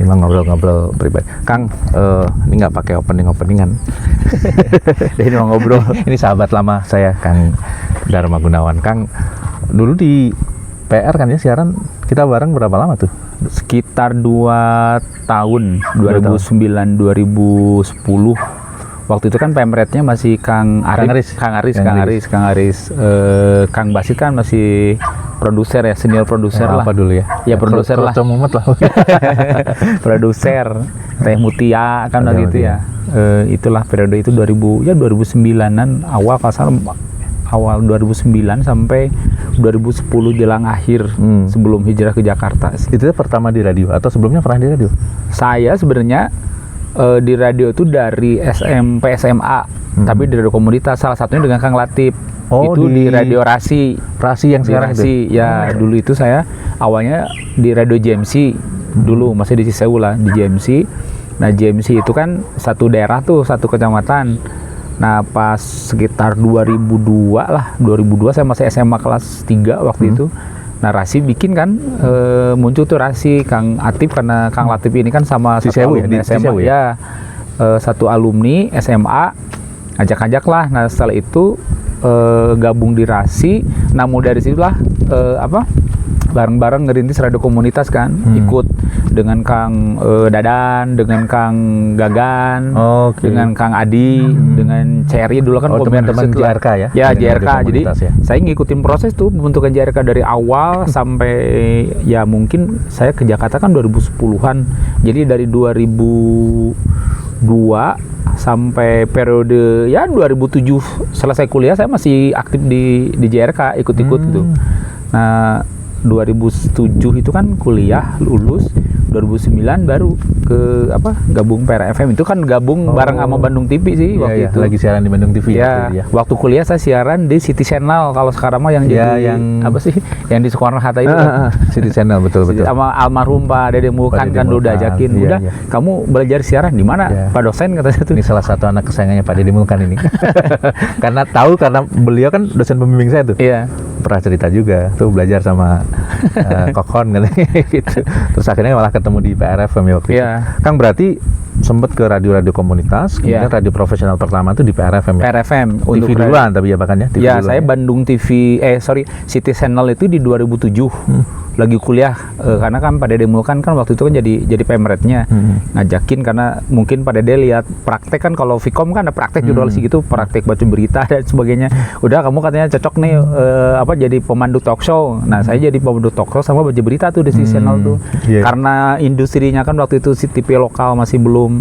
Ini mah ngobrol-ngobrol pribadi. Kang, ini nggak pakai openingan. Ini mau ngobrol. Ini sahabat lama saya, Kang Dharma Gunawan. Kang, dulu di PR kan ya siaran kita bareng berapa lama tuh? Sekitar 2 tahun, 2009-2010. Waktu itu kan pemretnya masih Kang Aris, Kang Basit kan masih produser ya, senior produser lah. Apa dulu ya? Ya produser lah. Mumet lah. Produser, Teh Mutia kan begitu ya. Itulah periode itu 2009-an awal 2009 sampai 2010 jelang akhir sebelum hijrah ke Jakarta. Itu pertama di radio atau sebelumnya pernah di radio? Saya sebenarnya di radio itu dari SMP SMA, tapi di radio komunitas, salah satunya dengan Kang Latif. Itu di radio Rasi yang sekarang Rasi. Ya, dulu itu saya awalnya di radio JMC dulu, masih di Cisewu lah, di JMC. Nah, JMC itu kan satu daerah tuh, satu kecamatan. Nah, pas sekitar 2002 saya masih SMA kelas 3 waktu itu. Nah, Rasi bikin kan, muncul tuh Rasi, Kang Atif, karena Kang Latif ini kan sama satu alumni SMA ya, satu alumni SMA, ajak-ajak lah. Nah, setelah itu gabung di Rasi. Nah, mulai dari situlah bareng-bareng ngerintis radio komunitas kan, ikut dengan Kang Dadan, dengan Kang Gagan, dengan Kang Adi, dengan Cherry dulu kan teman-teman JRK ya? Ya, JRK. Jadi saya ngikutin proses tuh pembentukan JRK dari awal sampai ya mungkin saya ke Jakarta kan 2010-an. Jadi dari 2002 sampai periode ya 2007 selesai kuliah saya masih aktif di JRK, ikut-ikut gitu. Nah, 2007 itu kan kuliah lulus, 2009 baru ke gabung PR FM. Itu kan gabung bareng sama Bandung TV sih waktu itu. Lagi siaran di Bandung TV ya. Waktu kuliah saya siaran di City Channel, kalau sekarang mah yang apa sih yang di Soekarno Hatta itu. City Channel betul. Sama almarhum Pak Dede Mulkan kan udah ajakin, kamu belajar siaran di mana? Pak dosen katanya tuh. Ini salah satu anak kesayangannya Pak Dede Mulkan ini. karena beliau kan dosen pembimbing saya tuh. Iya. Pernah cerita juga tuh belajar sama Kokon kan gitu. Terus akhirnya malah ketemu di PR FM ya waktu itu. Kang berarti sempat ke radio-radio komunitas, kemudian radio profesional pertama itu di PR FM ya? PR FM. TV duluan tapi ya bahkan ya? TV duluan, saya Bandung TV, City Channel itu di 2007. Lagi kuliah, karena kan Pak Dede Mulkan kan waktu itu kan jadi pemretnya. Ngajakin karena mungkin Pak Dede lihat praktek kan, kalau Vkom kan ada praktek jurnalistik gitu, praktek baca berita dan sebagainya. Udah, kamu katanya cocok nih jadi pemandu talk show. Nah, saya jadi pemandu talk show sama baca berita tuh di City Channel tuh. Karena industrinya kan waktu itu TV lokal masih belum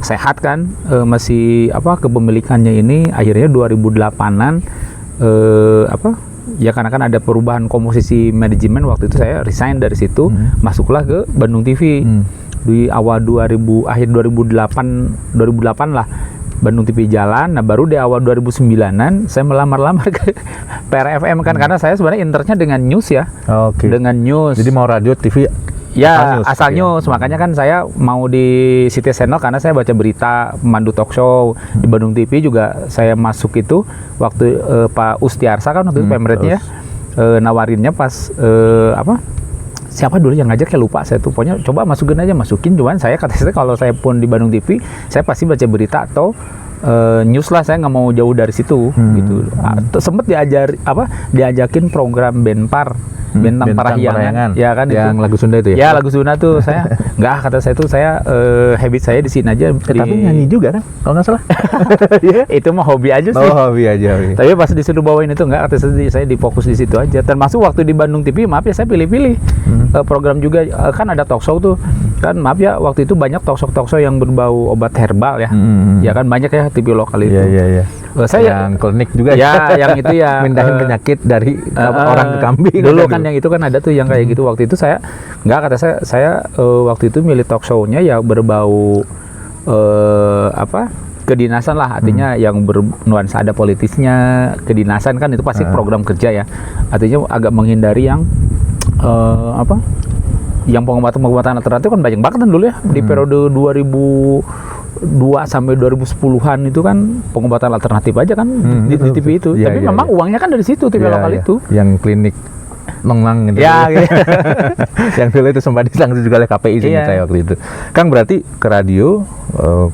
sehat kan, masih kepemilikannya ini akhirnya 2008-an ya, karena kan ada perubahan komposisi manajemen. Waktu itu saya resign dari situ, masuklah ke Bandung TV di awal akhir 2008 lah Bandung TV jalan. Nah, baru di awal 2009-an saya melamar ke PR FM kan, karena saya sebenarnya internnya dengan news ya. Dengan news. Jadi mau radio TV ya, asal news. Makanya kan saya mau di City Channel karena saya baca berita, pemandu talk show. Di Bandung TV juga saya masuk itu waktu Pak Ustiarsa kan waktu itu pemretnya nawarinnya pas siapa dulu yang ngajak, ya lupa saya tuh. Pokoknya coba masukin. Cuman saya kata saya kalau saya pun di Bandung TV saya pasti baca berita atau news lah, saya nggak mau jauh dari situ gitu. Sempet diajakin program Benpar, Bentang Parahyangan ya kan, yang itu lagu Sunda itu ya? Ya, lagu Sunda tuh. Saya nggak, kata saya tuh habit saya di sini aja. Tapi nyanyi juga kan kalau nggak salah. Itu mah hobi aja sih. Hobi aja. Tapi pas disuruh bawain itu nggak, kata saya difokus di situ aja. Termasuk waktu di Bandung TV, maaf ya, saya pilih-pilih program juga kan ada talk show tuh kan. Maaf ya, waktu itu banyak talk show yang berbau obat herbal ya. Ya kan, banyak ya TV lokal itu. Iya. Saya yang klinik juga ya. Yang itu ya mindahin penyakit dari orang ke kambing dulu kan, yang itu kan ada tuh yang kayak gitu. Waktu itu saya nggak, kata saya waktu itu milih talk show-nya ya berbau kedinasan lah, artinya yang bernuansa ada politisnya, kedinasan kan itu pasti program kerja ya. Artinya agak menghindari yang yang pengobatan alternatif kan banyak banget kan dulu ya. Di periode 2002 sampai 2010-an itu kan pengobatan alternatif aja kan di TV itu. Tapi memang uangnya kan dari situ, TV lokal itu. Yang klinik nonglang gitu. Ya, gitu. Yang dulu itu sempat disanksi juga oleh KPI sih Iya. saya waktu itu. Kang berarti ke radio,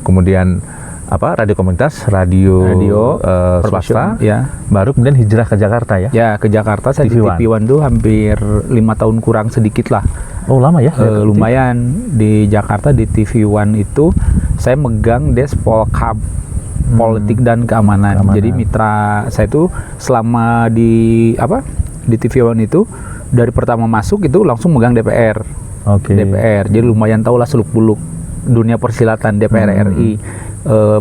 kemudian apa radio komunitas, radio, swasta, ya. baru kemudian hijrah ke Jakarta ya? Ya, ke Jakarta saya TV di TV One tuh hampir 5 tahun kurang sedikit lah. Oh lama ya? Lumayan di Jakarta di TV One itu saya megang Des Polkam, politik dan keamanan. Jadi mitra saya itu selama di TV One itu dari pertama masuk itu langsung megang DPR. Oke. DPR. Jadi lumayan tahu lah seluk-beluk dunia persilatan DPR RI,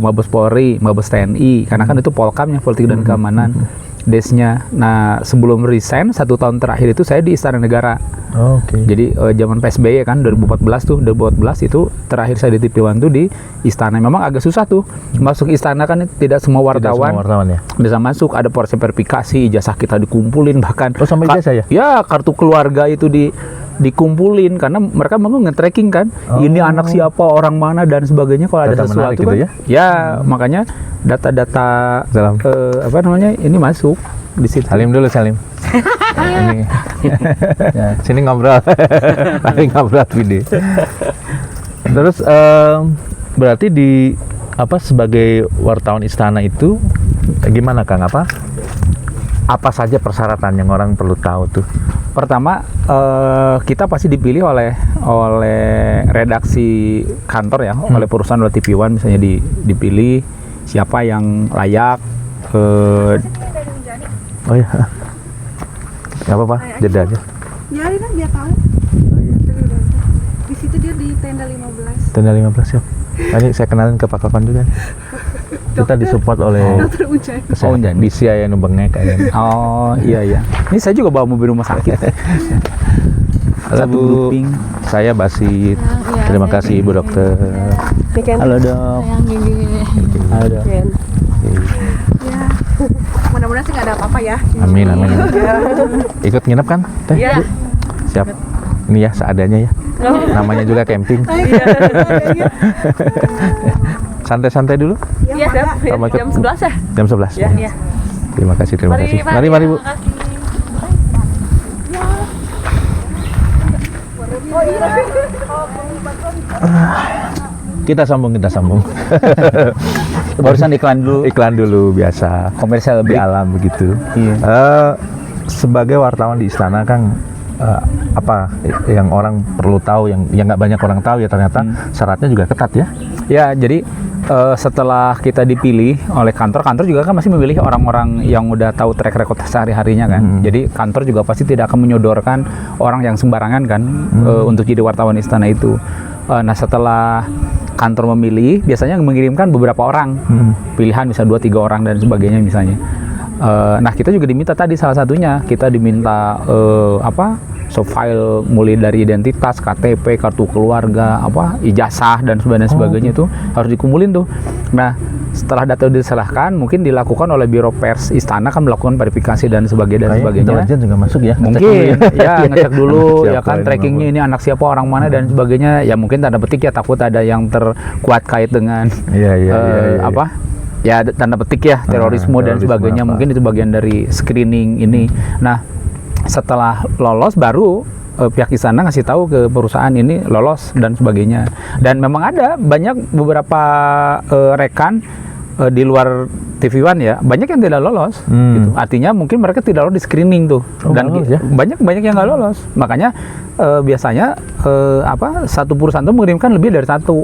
Mabes Polri, Mabes TNI, karena kan itu Polkamnya, politik dan keamanan. Desnya. Nah, sebelum resign 1 tahun terakhir itu saya di Istana Negara. Oke. Jadi zaman PSBY kan 2014 tuh, 2014 itu terakhir saya di TV One tuh di Istana. Memang agak susah tuh masuk Istana kan, tidak semua wartawan, ya. bisa masuk. Ada proses verifikasi, ijazah kita dikumpulin, bahkan Oh sampai ijazah ya? ya kartu keluarga itu dikumpulin karena mereka mau nge-tracking kan, ini anak siapa, orang mana dan sebagainya. Kalau ada Data sesuatu menarik kan, gitu ya makanya data-data Salam. apa namanya ini masuk di situ. Salim dulu Salim. Ini. Ya, sini ngobrol. Lagi ngobrol video. Terus berarti di sebagai wartawan istana itu gimana Kang? Apa saja persyaratan yang orang perlu tahu tuh? Pertama, kita pasti dipilih oleh redaksi kantor ya, oleh perusahaan, oleh TV One misalnya dipilih siapa yang layak. Oh ya, nggak apa-apa, jeda aja. Biarin lah biar tahu. Di situ dia di tenda 15. Tenda 15 ya. Ini saya kenalin ke Pak Kakon juga. Kita disupport oleh Dokter Ujai. kesehatan. Bisa ya nu bengek kayaknya. Oh iya. Ini saya juga bawa mobil rumah sakit. Halo Bu, saya Basit. Ya, Terima kasih Ibu Dokter. Halo dok. Yang gini. Halo dok. Ya. Mudah-mudahan sih nggak ada apa-apa ya. Amin. Ikut nginep kan, Teh? Iya. Bu? Siap. Ini ya seadanya ya. Namanya juga camping. Santai-santai dulu. Iya, Sama ikut jam 11 ya? Jam 11. Iya. Terima kasih. Mari Bu. Kita sambung. Barusan iklan dulu. Iklan dulu biasa. Komersial Di break. alam begitu. Iya. Sebagai wartawan di istana Kang, apa yang orang perlu tahu yang nggak banyak orang tahu ya ternyata syaratnya juga ketat ya? Ya, jadi setelah kita dipilih oleh kantor juga kan masih memilih orang-orang yang udah tahu track record sehari-harinya kan. Jadi kantor juga pasti tidak akan menyodorkan orang yang sembarangan kan untuk jadi wartawan istana itu. Nah, setelah kantor memilih, biasanya mengirimkan beberapa orang, pilihan bisa 2-3 orang dan sebagainya misalnya. Nah, kita juga diminta tadi salah satunya, kita diminta soft file mulai dari identitas, KTP, kartu keluarga, ijazah dan sebagainya itu harus dikumpulin tuh. Nah, setelah data diserahkan, mungkin dilakukan oleh Biro Pers Istana kan melakukan verifikasi dan sebagainya. Intelijen juga masuk ya? Mungkin ya ngecek dulu Siapa ya kan ini trackingnya ini anak siapa, orang mana dan sebagainya. Ya mungkin tanda petik ya takut ada yang terkuat kait dengan Iya. ya tanda petik ya terorisme dan terorisme sebagainya. apa. Mungkin itu bagian dari screening ini. Nah, setelah lolos baru pihak istana ngasih tahu ke perusahaan ini lolos dan sebagainya. Dan memang ada banyak beberapa rekan di luar TV One ya, banyak yang tidak lolos gitu. Artinya mungkin mereka tidak lolos di screening tuh. Dan lolos ya? banyak yang nggak lolos. Makanya biasanya satu perusahaan tuh mengirimkan lebih dari satu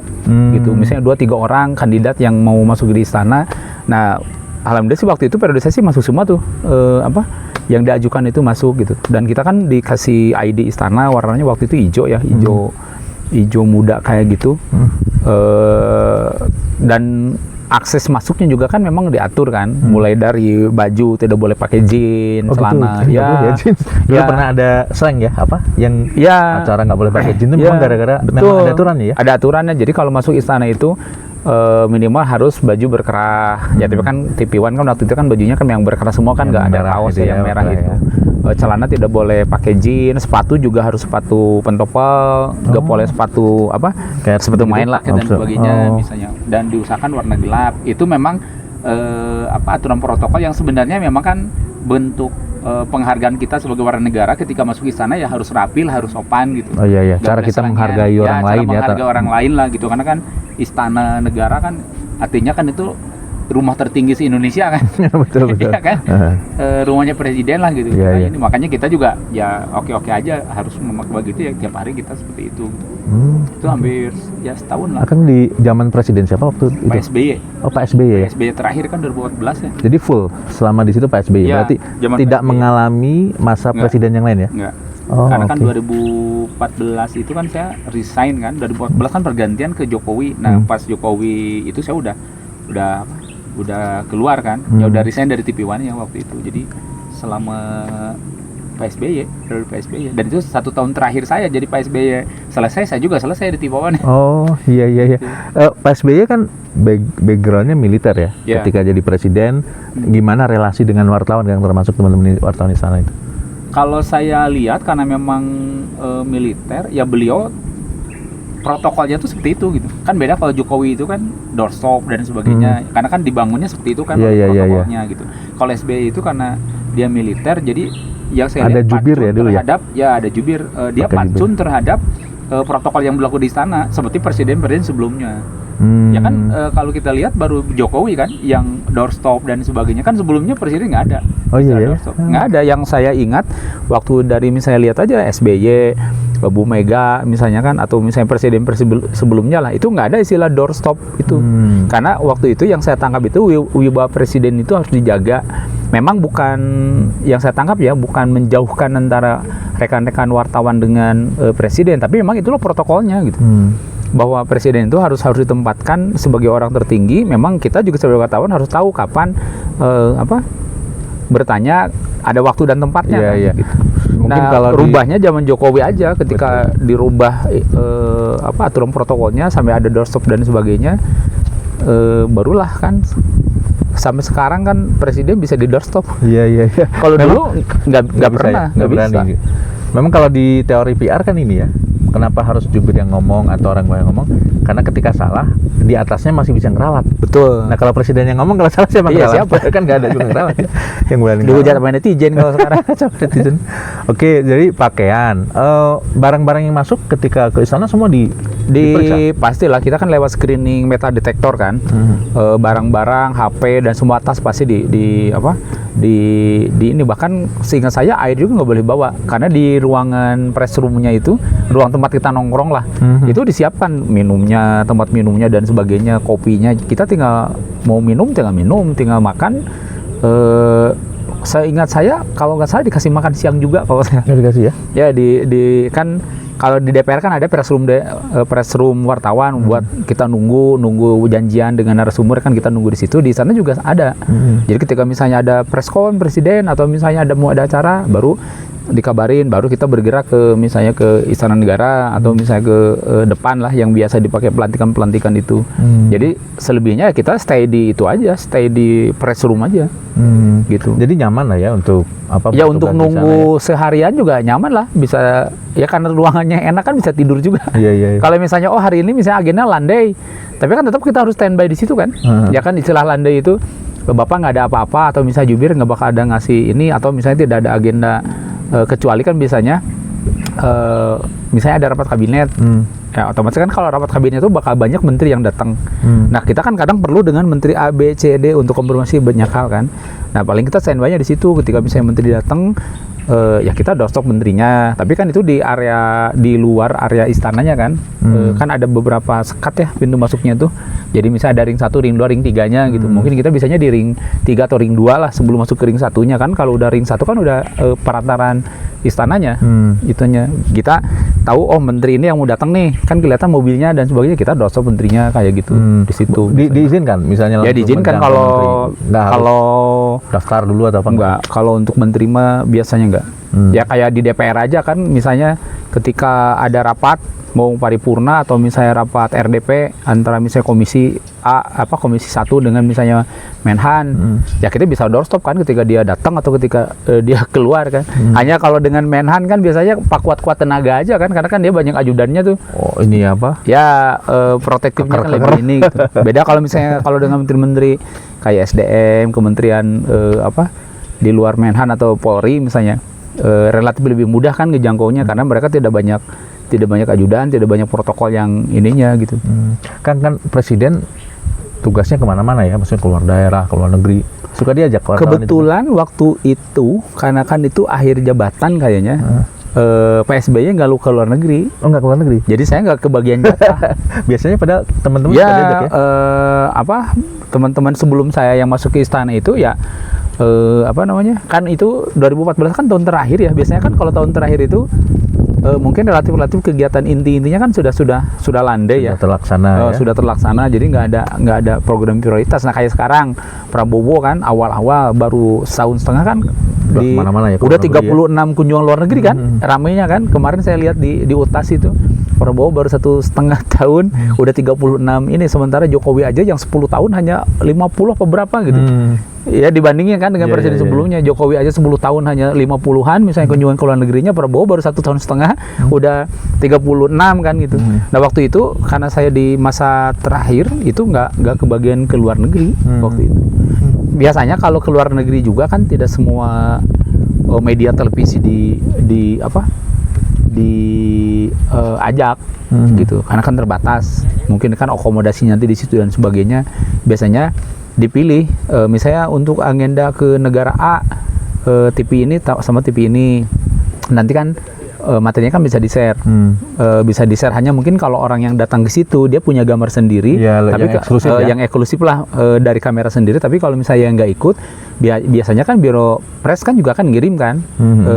gitu. Misalnya 2-3 orang kandidat yang mau masuk di istana. Nah, alhamdulillah sih waktu itu periode saya sih masuk semua tuh yang diajukan itu masuk gitu. Dan kita kan dikasih ID istana, warnanya waktu itu hijau ya, hijau muda kayak gitu. Dan akses masuknya juga kan memang diatur kan, mulai dari baju tidak boleh pakai jeans, celana. Betul. Ya, jeans. Dulu Ya. pernah ada slang ya, yang Ya. acara nggak boleh pakai jeans itu memang gara-gara memang betul. ada aturannya ya? Ada aturannya. Jadi kalau masuk istana itu minimal harus baju berkerah. Ya, tapi kan TV One kan waktu itu kan bajunya kan yang berkerah semua kan, Yang nggak ada merah kaos gitu yang ya, merah merah itu. ya. Celana tidak boleh pakai jeans, sepatu juga harus sepatu pentopel, nggak boleh sepatu Kayak sepatu main lah dan gitu. sebagainya misalnya. Dan diusahakan warna gelap. Itu memang aturan protokol yang sebenarnya memang kan bentuk penghargaan kita sebagai warga negara ketika masuk istana ya harus rapi lah, harus sopan gitu. Oh iya, iya. Nggak Cara boleh kita serangan. menghargai orang cara lain ya. menghargai orang lain lah gitu, karena kan istana negara kan artinya kan itu rumah tertinggi se Indonesia kan. Betul betul. Iya kan? Rumahnya presiden lah gitu. Iya, Nah, iya. ini makanya kita juga ya oke-oke aja harus memakai begitu ya, tiap hari kita seperti itu. Itu hampir ya setahun lah. Akan di zaman presiden siapa waktu itu? Pak SBY. Oh, Pak SBY ya. SBY terakhir kan 2014 ya. Jadi full selama di situ Pak SBY. Iya, Berarti zaman tidak PSBY. mengalami masa Nggak. presiden yang lain ya? Enggak. Oh, Karena kan oke. 2014 itu kan saya resign kan, 2014 kan pergantian ke Jokowi. Nah, pas Jokowi itu saya udah keluar kan, ya udah resign dari TV One ya waktu itu. Jadi selama PSBY, dari PSBY, dan itu 1 tahun terakhir saya jadi PSBY selesai, saya juga selesai di TV One. Oh iya iya iya. Pak SBY kan backgroundnya militer ya. Iya. Ketika jadi presiden, gimana relasi dengan wartawan yang termasuk teman-teman wartawan di sana itu? Kalau saya lihat karena memang militer, ya beliau protokolnya tuh seperti itu gitu. Kan beda kalau Jokowi itu kan doorstop dan sebagainya. Karena kan dibangunnya seperti itu kan Iya, iya, iya, protokolnya gitu. Kalau SBY itu karena dia militer, jadi yang saya Ada lihat jubir patsun ya dulu ya? terhadap ada jubir. Dia Pakai patsun terhadap protokol yang berlaku di istana seperti presiden-presiden sebelumnya. Ya kan kalau kita lihat baru Jokowi kan yang doorstop dan sebagainya, kan sebelumnya presiden nggak ada. Oh iya ya. Doorstop. Nggak ada. Yang saya ingat waktu dari misalnya lihat aja SBY, Bu Mega misalnya kan, atau misalnya presiden sebelumnya lah, itu nggak ada istilah doorstop itu. Karena waktu itu yang saya tangkap itu wibawa presiden itu harus dijaga. Memang bukan yang saya tangkap ya, bukan menjauhkan antara rekan-rekan wartawan dengan presiden, tapi memang itulah protokolnya gitu. Bahwa presiden itu harus ditempatkan sebagai orang tertinggi. Memang kita juga sebagai wartawan harus tahu kapan bertanya, ada waktu dan tempatnya. Iya, kan, iya. gitu. Mungkin Nah, kalau rubahnya zaman Jokowi aja ketika dirubah aturan protokolnya sampai ada doorstop dan sebagainya, barulah kan sampai sekarang kan presiden bisa di doorstop. Iya iya iya. Kalau Memang dulu nggak bisa pernah, ya? Nggak nggak bisa. berani. Memang kalau di teori PR kan ini ya, kenapa harus jubir yang ngomong atau orang yang ngomong? Karena ketika salah, di atasnya masih bisa ngeralat. Betul. Nah kalau presiden yang ngomong, kalau salah siapa Iya, ngeralat? siapa? Kan nggak ada juga ngeralat ya. Yang berani Dihujat ngeralat. sama netizen kalau sekarang. Netizen. Oke, jadi pakaian, barang-barang yang masuk ketika ke istana semua diperiksa? Pastilah, kita kan lewat screening metadetektor kan. Barang-barang, HP dan semua tas pasti di ini, bahkan seingat saya air juga nggak boleh bawa, karena di ruangan press room-nya itu, ruang tempat kita nongkrong lah, itu disiapkan minumnya, tempat minumnya dan sebagainya, kopinya, kita tinggal mau minum tinggal makan. Seingat saya kalau nggak salah dikasih makan siang juga kalau saya. Nggak dikasih ya? Ya di kan kalau di DPR kan ada press room wartawan buat kita nunggu janjian dengan narasumber, kan kita nunggu di situ. Di sana juga ada. Jadi ketika misalnya ada press con presiden atau misalnya mau ada acara, baru dikabarin, baru kita bergerak ke misalnya ke Istana Negara atau misalnya ke depan lah yang biasa dipakai pelantikan itu. Jadi selebihnya kita stay di itu aja, stay di press room aja. Gitu. Jadi nyaman lah ya untuk Ya untuk bertugas di sana nunggu seharian juga nyaman lah, bisa ya karena ruangannya enak kan, bisa tidur juga. ya? Iya. Kalau misalnya hari ini misalnya agenda landai, tapi kan tetap kita harus standby di situ kan. Ya kan istilah landai itu, Bapak nggak ada apa-apa atau misalnya jubir nggak bakal ada ngasih ini, atau misalnya tidak ada agenda, kecuali kan biasanya misalnya ada rapat kabinet. Ya otomatis kan kalau rapat kabinet itu bakal banyak menteri yang datang. Nah kita kan kadang perlu dengan menteri A, B, C, D untuk konfirmasi banyak hal kan. Nah paling kita standby-nya di situ, ketika misalnya menteri datang, ya kita doorstop menterinya. Tapi kan itu di luar area istananya kan. Kan ada beberapa sekat ya pintu masuknya tuh. Jadi misalnya ada ring 1, ring 2, ring 3-nya gitu. Mungkin kita biasanya di ring 3 atau ring 2 lah sebelum masuk ke ring 1-nya kan. Kalau udah ring 1 kan udah perantaran istananya. Itunya. Kita tahu menteri ini yang mau datang nih. Kan kelihatan mobilnya dan sebagainya, kita doorstop menterinya kayak gitu di situ. Diizinkan misalnya? Ya diizinkan kalau daftar dulu atau apa? Enggak, kalau untuk menteri mah biasanya enggak. Ya kayak di DPR aja kan, misalnya ketika ada rapat mau paripurna atau misalnya rapat RDP antara misalnya komisi A, komisi 1 dengan misalnya Menhan, ya kita bisa doorstop kan ketika dia datang atau ketika dia keluar kan. Hanya kalau dengan Menhan kan biasanya pak kuat tenaga aja kan, karena kan dia banyak ajudannya tuh. Oh ini apa? Ya protektifnya kan lebih ini gitu. Beda kalau misalnya kalau dengan menteri-menteri kayak SDM, kementerian di luar Menhan atau Polri misalnya relatif lebih mudah kan ngejangkaunya karena mereka tidak banyak ajudan, tidak banyak protokol yang ininya gitu. Kan presiden tugasnya kemana-mana ya, maksudnya keluar daerah, keluar negeri, suka diajak wartawan. Kebetulan waktu itu karena kan itu akhir jabatan kayaknya. PSBY nggak ke luar negeri. Oh, nggak ke luar negeri? Jadi saya nggak kebagian jatah. Biasanya pada teman-teman Ya, suka diajak ya? Teman-teman sebelum saya yang masuk ke istana itu ya kan itu 2014 kan tahun terakhir ya. Biasanya kan kalau tahun terakhir itu mungkin relatif kegiatan intinya kan sudah landai ya. Sudah terlaksana. Jadi nggak ada program prioritas. Nah kayak sekarang Prabowo kan awal-awal baru setahun setengah kan mana-mana ya, udah 36 kunjungan luar negeri kan, ramainya kan. Kemarin saya lihat di UTAS itu Prabowo baru 1,5 tahun udah 36 ini, sementara Jokowi aja yang 10 tahun hanya 50 apa berapa gitu. Ya dibandingin kan dengan presiden sebelumnya, Jokowi aja 10 tahun hanya 50-an misalnya kunjungan ke luar negerinya, Prabowo baru 1,5 tahun udah 36 kan gitu. Nah waktu itu karena saya di masa terakhir itu nggak kebagian ke luar negeri waktu itu. Biasanya kalau ke luar negeri juga kan tidak semua media televisi ajak gitu, karena kan terbatas, mungkin kan akomodasi nanti di situ dan sebagainya. Biasanya dipilih misalnya untuk agenda ke negara A, TV ini sama TV ini, nanti kan materinya kan bisa di-share. Bisa di-share, hanya mungkin kalau orang yang datang ke situ dia punya gambar sendiri, tapi yang eksklusif lah dari kamera sendiri. Tapi kalau misalnya yang nggak ikut, biasanya kan biro press kan juga kan ngirim kan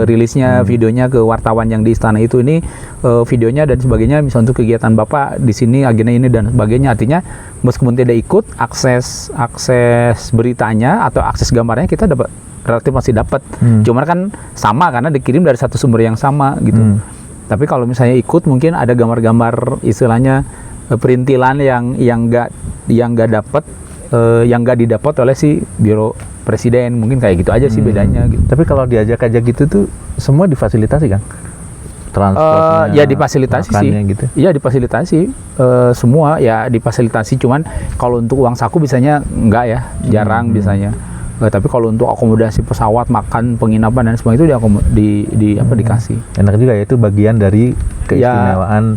rilisnya, videonya ke wartawan yang di istana itu, ini videonya dan sebagainya, misalnya untuk kegiatan Bapak di sini, agenda ini dan sebagainya. Artinya meskipun tidak ikut, akses beritanya atau akses gambarnya kita dapat, relatif masih dapat. Cuman kan sama karena dikirim dari satu sumber yang sama gitu. Tapi kalau misalnya ikut, mungkin ada gambar-gambar istilahnya perintilan yang nggak dapat, yang nggak didapat oleh si biro presiden, mungkin kayak gitu aja sih bedanya gitu. Tapi kalau diajak-ajak gitu tuh semua difasilitasi kan? Transportnya, ya difasilitasi sih gitu. Iya difasilitasi, semua ya difasilitasi. Cuman kalau untuk uang saku biasanya enggak ya, jarang biasanya. Tapi kalau untuk akomodasi pesawat, makan, penginapan dan semua itu dikasih. Enak juga ya, itu bagian dari keistimewaan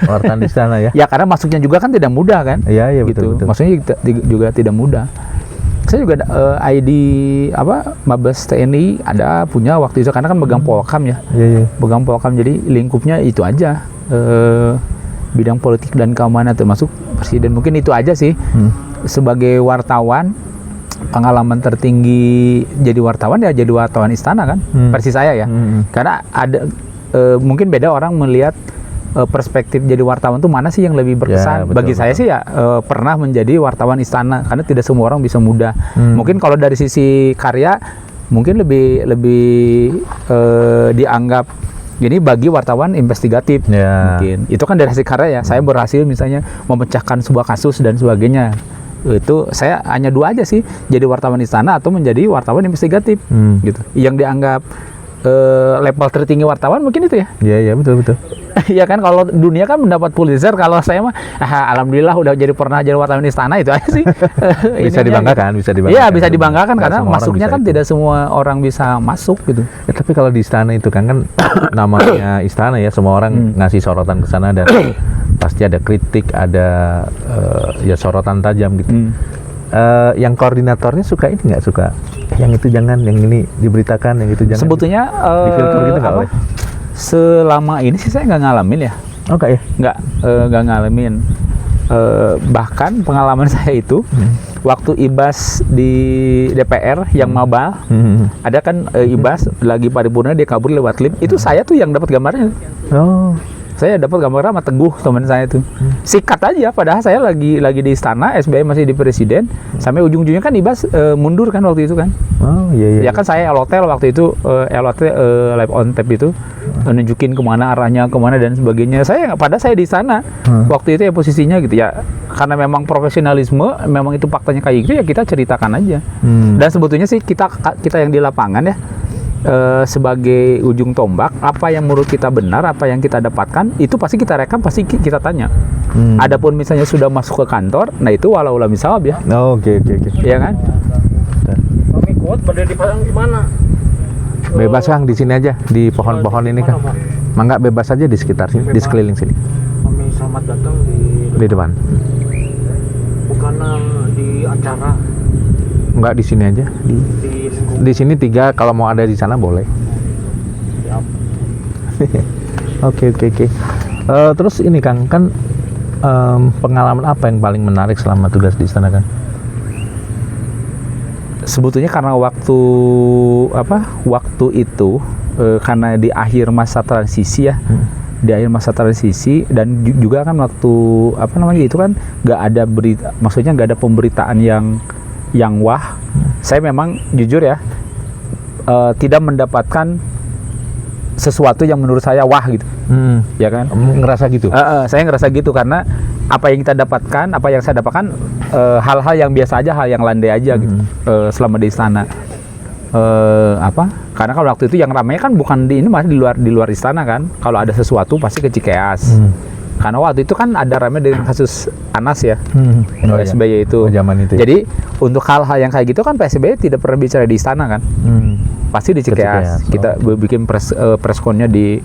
wartawan di sana ya. Ya karena masuknya juga kan tidak mudah kan. Iya gitu. betul. Maksudnya juga tidak mudah. Saya juga ID Mabes TNI ada punya waktu itu, karena kan pegang Polkam ya. Pegang Polkam, jadi lingkupnya itu aja. Bidang politik dan keamanan termasuk presiden. Mungkin itu aja sih. Sebagai wartawan, pengalaman tertinggi jadi wartawan ya jadi wartawan istana kan, versi saya ya. Karena ada mungkin beda orang melihat perspektif jadi wartawan tuh mana sih yang lebih berkesan. Betul, bagi saya sih ya pernah menjadi wartawan istana, karena tidak semua orang bisa mudah. Mungkin kalau dari sisi karya mungkin lebih dianggap gini bagi wartawan investigatif. Mungkin itu kan dari sisi karya ya, saya berhasil misalnya memecahkan sebuah kasus dan sebagainya. Itu saya hanya dua aja sih, jadi wartawan istana atau menjadi wartawan investigatif gitu. Yang dianggap level tertinggi wartawan mungkin itu ya. Iya betul. Ya kan, kalau dunia kan mendapat Pulitzer, kalau saya mah alhamdulillah udah pernah jadi wartawan istana, itu aja sih. Bisa dibanggakan. Iya bisa dibanggakan karena masuknya kan tidak semua orang bisa masuk gitu. Tapi kalau di istana itu kan namanya istana ya, semua orang ngasih sorotan ke sana dan pasti ada kritik, ada ya sorotan tajam gitu. Yang koordinatornya suka ini nggak, suka yang itu jangan, yang ini diberitakan, yang itu jangan. Sebetulnya difilter gitu nggak? Selama ini sih saya nggak ngalamin ya. Ya? Nggak ngalamin. Bahkan pengalaman saya itu waktu IBAS di DPR yang mabal, ada kan IBAS lagi paripurna, dia kabur lewat lift, itu saya tuh yang dapat gambarnya. Saya dapat gambar sama Teguh, teman saya itu. Sikat aja, padahal saya lagi di istana, SBY masih di presiden, sampai ujung-ujungnya kan Ibas mundur kan waktu itu kan. Ya kan saya LOT waktu itu, LOT live on tape itu, nunjukin kemana arahnya, kemana dan sebagainya. Padahal saya di sana, waktu itu ya posisinya gitu ya. Karena memang profesionalisme, memang itu faktanya kayak gitu ya, kita ceritakan aja. Dan sebetulnya sih kita yang di lapangan ya, sebagai ujung tombak, apa yang menurut kita benar, apa yang kita dapatkan, itu pasti kita rekam, pasti kita tanya. Adapun misalnya sudah masuk ke kantor, nah itu walau misal ya. Oke. Iya kan? buat pada dipasang di mana? Bebas Kang, di sini aja, di pohon-pohon ini Kang. Mangga bebas aja di sekitar sini, di sekeliling sini. Kami selamat datang Di depan. bukan di acara Enggak, di sini aja. di lingkungan. Di sini 3, kalau mau ada di sana boleh. Siap. Oke. Terus ini Kang, kan pengalaman apa yang paling menarik selama tugas di istana Kang? Sebetulnya karena waktu itu karena di akhir masa transisi ya, di akhir masa transisi, dan juga kan waktu itu kan nggak ada berita, maksudnya nggak ada pemberitaan yang wah. Saya memang jujur ya, tidak mendapatkan sesuatu yang menurut saya wah gitu, ya kan? Ngerasa gitu? Saya ngerasa gitu karena apa yang kita dapatkan, apa yang saya dapatkan hal-hal yang biasa aja, hal yang landai aja gitu selama di istana. Karena kalau waktu itu yang ramai kan bukan di ini, masih di luar istana kan. Kalau ada sesuatu pasti ke Cikeas. Karena waktu itu kan ada ramai dengan kasus Anas ya, PSBY itu. Zaman itu. Ya? Jadi untuk hal-hal yang kayak gitu kan PSBY tidak pernah bicara di istana kan. Pasti di Cikeas. Kita bikin press con-nya di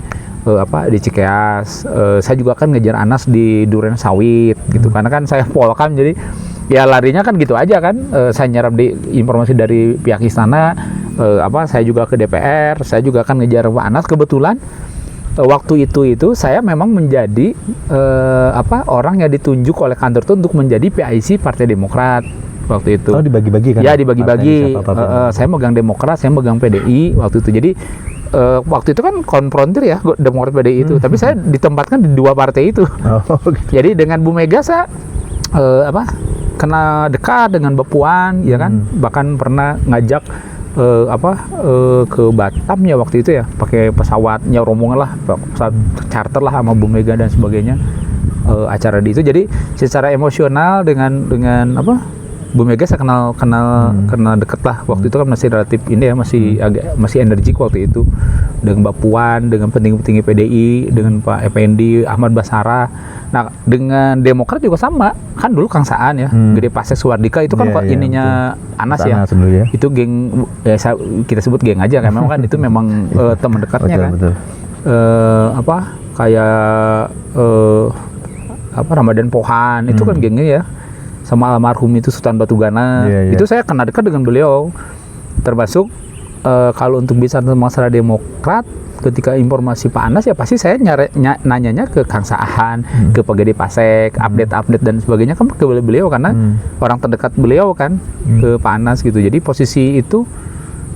Cikeas. Saya juga kan ngejar Anas di Duren Sawit gitu. Karena kan saya Polkam, jadi ya larinya kan gitu aja kan. Saya nyerap di informasi dari pihak istana. Saya juga ke DPR. Saya juga kan ngejar Pak Anas. Kebetulan waktu itu saya memang menjadi orang yang ditunjuk oleh kantor itu untuk menjadi PIC Partai Demokrat waktu itu. Oh, dibagi-bagi kan? Ya, dibagi-bagi. Saya megang Demokrat, saya megang PDI waktu itu. Jadi waktu itu kan konfrontir ya Demokrat PDI itu, tapi saya ditempatkan di 2 partai itu. Gitu. Jadi dengan Bu Mega saya kenal dekat dengan Mbak Puan, ya kan? Bahkan pernah ngajak ke Batam ya waktu itu ya, pakai pesawatnya rombongan lah, pesawat charter lah sama Bu Mega dan sebagainya, acara di itu. Jadi secara emosional dengan Bu Mega saya kenal deket lah. Waktu itu kan masih relatif ini ya, masih energik waktu itu, dengan Mbak Puan, dengan petinggi-petinggi PDI, dengan Pak Effendi, Ahmad Basara. Nah, dengan Demokrat juga sama kan, dulu Kang Saan ya, Gede Pasek Suwardika itu kan ininya Anas ya. Dulu ya. Itu geng ya, kita sebut geng aja kan, memang kan itu memang teman dekatnya kan. Betul. Ramadan Pohan itu kan gengnya ya, sama almarhum itu Sultan Batugana. Itu saya kenal dekat dengan beliau, termasuk kalau untuk bisa masalah Demokrat, ketika informasi Pak Anas ya pasti saya nanyanya ke Kang Saan, ke Pak Gede Pasek, update dan sebagainya kan ke beliau, karena orang terdekat beliau kan, ke Pak Anas gitu. Jadi posisi itu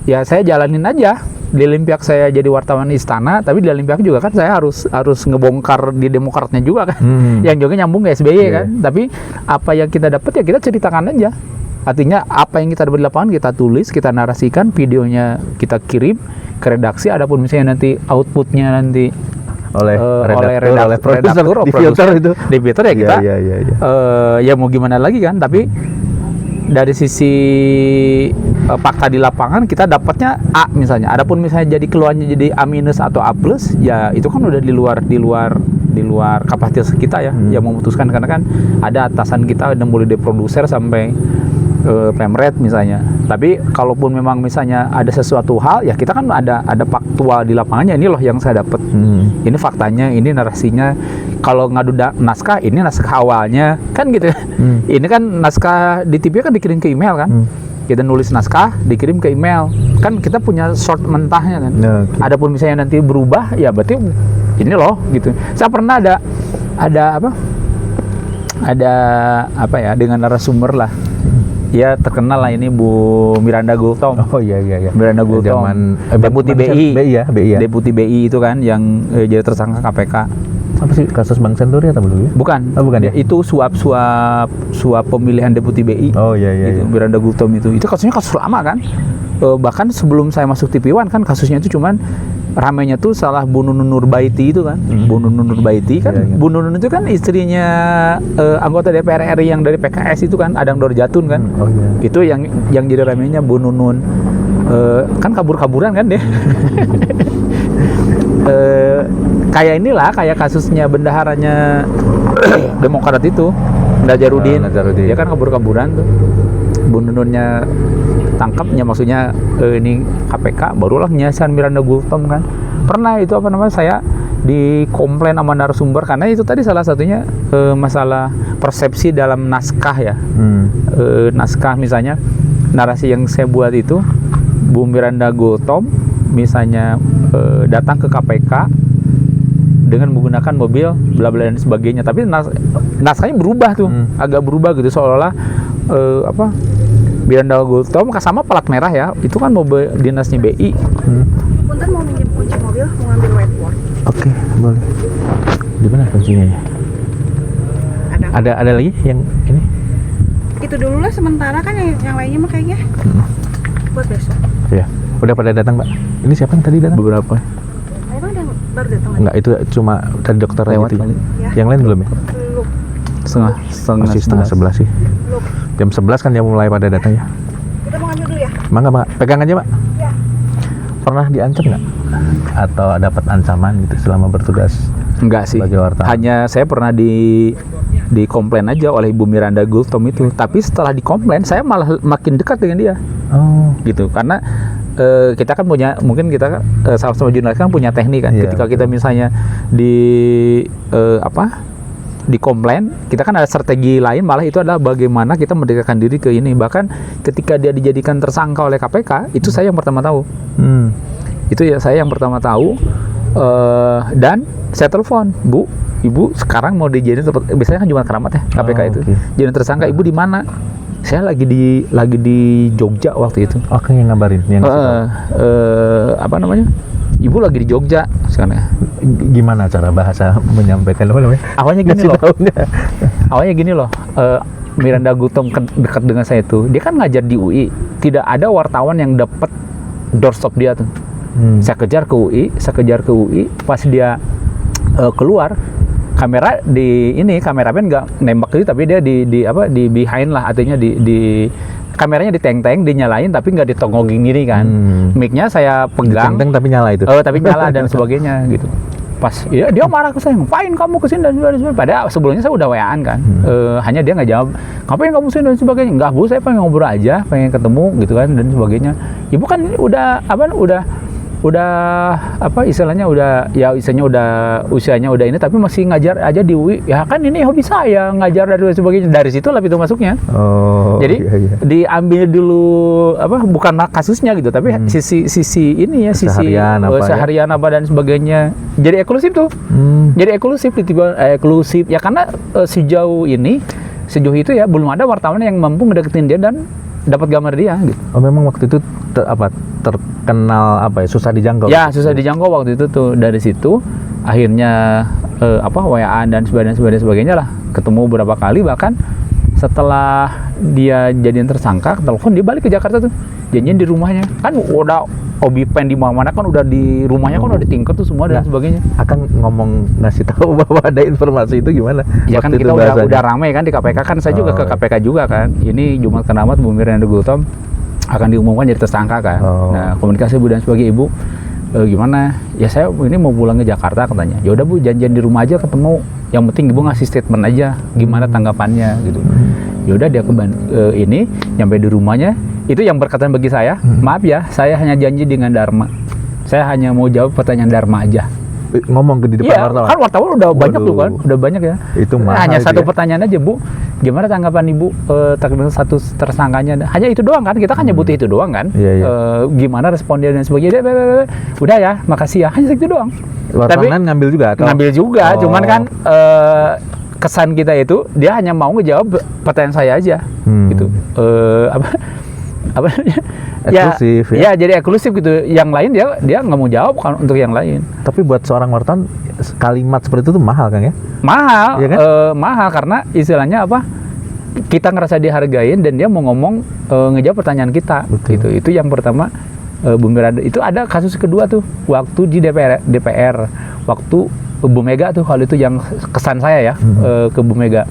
ya saya jalanin aja. Di lain pihak saya jadi wartawan istana, tapi di lain pihak juga kan saya harus ngebongkar di Demokratnya juga kan, yang juga nyambung ke SBY kan. Tapi apa yang kita dapat ya kita ceritakan aja. Artinya apa yang kita dapat di lapangan kita tulis, kita narasikan, videonya kita kirim ke redaksi. Adapun misalnya nanti outputnya nanti oleh redaktur, di filter ya kita ya mau gimana lagi kan. Tapi dari sisi fakta di lapangan kita dapatnya A misalnya. Adapun misalnya jadi keluarnya jadi A- atau A+, ya itu kan udah di luar kapasitas kita ya, yang memutuskan, karena kan ada atasan kita yang mulai dari produser sampai Pemret misalnya. Tapi kalaupun memang misalnya ada sesuatu hal ya kita kan ada faktual di lapangannya, ini loh yang saya dapat. Ini faktanya, ini narasinya. Kalau ngadu naskah, ini naskah awalnya kan gitu. Ini kan naskah di TV kan dikirim ke email kan. Kita nulis naskah, dikirim ke email. Kan kita punya short mentahnya kan. Adapun misalnya nanti berubah, ya berarti ini loh gitu. Saya pernah ada dengan narasumber lah. Ya terkenal lah ini Bu Miranda Gultom. Oh iya. Miranda Gultom. Zaman Deputi BI. BI ya. Deputi BI itu kan yang jadi tersangka KPK. Apa sih, kasus Bank Senturi atau belum ya? Bukan. Oh, bukan ya. Itu suap pemilihan Deputi BI. Oh iya. Gitu, Miranda Gultom itu kasusnya kasus lama kan. Bahkan sebelum saya masuk TV One kan kasusnya itu cuman ramenya tuh salah Bu Nunun Nurbaiti itu kan. Bu Nunun Nurbaiti kan, Bu Nunun itu kan istrinya anggota DPR RI yang dari PKS itu kan, Adang Dorjatun kan. Itu yang jadi ramenya Bu Nunun. Kan kabur-kaburan kan deh. Kayak kasusnya bendaharanya Demokrat itu, Najarudin. Dia kan kabur-kaburan tuh. Bu Nununnya tangkapnya, maksudnya ini KPK barulah nyasan Miranda Gultom kan. Pernah itu apa namanya, saya dikomplain sama narasumber karena itu tadi salah satunya masalah persepsi dalam naskah ya. Naskah misalnya narasi yang saya buat itu Bu Miranda Gultom misalnya datang ke KPK dengan menggunakan mobil bla bla dan sebagainya, tapi naskahnya berubah tuh, agak berubah gitu, seolah-olah apa, Miranda Gultom sama pelat merah ya, itu kan mobil dinasnya BI. Punten mau minjem kunci mobil, mau ngambil whiteboard. Oke, boleh. Di mana kuncinya ya? Ada lagi yang ini? Itu dulu lah sementara kan, yang lainnya mah kayaknya buat besok. Ya, udah pada datang, Mbak. Ini siapa yang tadi datang? Beberapa. Emang udah baru datang lagi? Enggak, itu cuma tadi dokter Lewat gitu. kali. Ya. Yang lain belum ya? Belum. Masih setengah 11 sih. Belum. Jam 11 kan dia mulai pada datang ya. Kita mau ngambil dulu ya? Mangga, Mbak. Pegang aja, Mbak. Ya. Pernah diancam nggak? Atau dapat ancaman gitu selama bertugas? Enggak sih. Sebagai wartawan. Hanya saya pernah dikomplain aja oleh Ibu Miranda Gultom itu. Tapi setelah dikomplain, saya malah makin dekat dengan dia. Oh. Gitu. Karena kita kan punya, mungkin kita sama-sama jurnalis kan punya teknik kan. Iya, Ketika kita misalnya dikomplain, kita kan ada strategi lain, malah itu adalah bagaimana kita mendekatkan diri ke ini. Bahkan ketika dia dijadikan tersangka oleh KPK, itu saya yang pertama tahu. Itu ya saya yang pertama tahu. Dan saya telepon, Bu, Ibu sekarang mau dijadiin, biasanya kan cuma keramat ya KPK itu. Okay. Jadi tersangka, Ibu di mana? Saya lagi di Jogja waktu itu. Oke, yang ngabarin, yang ngasih tahu. Apa namanya? Ibu lagi di Jogja sekarang. Gimana cara bahasa menyampaikan apa namanya? Awalnya gini Ngasih loh. taunya. Awalnya gini loh. Miranda Gultom dekat dengan saya tuh. Dia kan ngajar di UI. Tidak ada wartawan yang dapat doorstop dia tuh. Saya kejar ke UI. Pas dia keluar, kameramen nggak nembak itu, tapi dia di behind lah, artinya di kameranya diteng-teng, dinyalain tapi nggak ditongongin gini kan. Mic-nya saya pegang, Diteng-teng tapi nyala itu. tapi nyala dan sebagainya gitu. Pas ya dia marah ke saya, ngapain kamu kesini dan sebagainya. Padahal sebelumnya saya udah WA-an kan. Hanya dia nggak jawab, ngapain kamu kesini dan sebagainya. Enggak, Bu, saya pengen ngobrol aja, pengen ketemu gitu kan dan sebagainya. Ibu kan udah istilahnya udah usianya udah ini, tapi masih ngajar aja di UI. Ya kan ini hobi saya, ngajar dan sebagainya. Dari situ lah itu masuknya. Oh. Jadi iya. diambil dulu bukan kasusnya gitu, tapi sisi ini ya, seharian apa dan sebagainya. Jadi eksklusif tuh. Jadi eksklusif eksklusif ya, karena sejauh itu ya belum ada wartawan yang mampu ngedeketin dia dan dapat gambar dia gitu. Oh, memang waktu itu terkenal susah dijangkau. Ya, susah dijangkau waktu itu tuh. Dari situ akhirnya WA-an dan sebagainya lah. Ketemu beberapa kali, bahkan setelah dia jadian tersangka, telepon dia balik ke Jakarta tuh. Janjian di rumahnya. Kan udah Obipen di mana-mana kan, udah di rumahnya kan udah ditingkat tuh semua dan sebagainya. Akan ngomong ngasih tahu bahwa ada informasi itu gimana? Ya kan kita udah ramai kan di KPK kan, saya juga ke KPK juga kan. Ini Jumat Keramat Bu Miranda Gultom akan diumumkan jadi tersangka kan. Nah, komunikasi Bu dan sebagai Ibu gimana? Ya saya ini mau pulang ke Jakarta katanya. Ya udah Bu, janjian di rumah aja ketemu. Yang penting Ibu ngasih statement aja gimana tanggapannya gitu. Ya udah dia nyampe di rumahnya. Itu yang berkatan bagi saya, maaf ya, saya hanya janji dengan Dharma. Saya hanya mau jawab pertanyaan Dharma aja. Ngomong ke di depan wartawan. Kan wartawan udah banyak tuh kan, udah banyak ya. Itu mahal. Hanya itu satu pertanyaan aja, Bu. Gimana tanggapan Ibu terkait satu tersangkanya? Hanya itu doang kan, kita kan nyebut itu doang kan. Iya. Gimana respon dia dan sebagainya. Udah ya, makasih ya. Hanya itu doang. Wartawan ngambil juga atau? Ngambil juga, cuman kan kesan kita itu dia hanya mau ngejawab pertanyaan saya aja gitu. Eksklusif ya. Ya, jadi eksklusif gitu. Yang lain dia nggak mau jawab kan untuk yang lain. Tapi buat seorang wartawan kalimat seperti itu tuh mahal kan ya? Mahal, ya kan? mahal karena istilahnya kita ngerasa dihargain dan dia mau ngomong ngejawab pertanyaan kita. Betul. Gitu. Itu yang pertama. Bu Miranda itu ada kasus kedua tuh waktu di DPR waktu Bu Mega tuh, kalau itu yang kesan saya ya ke Bu Mega.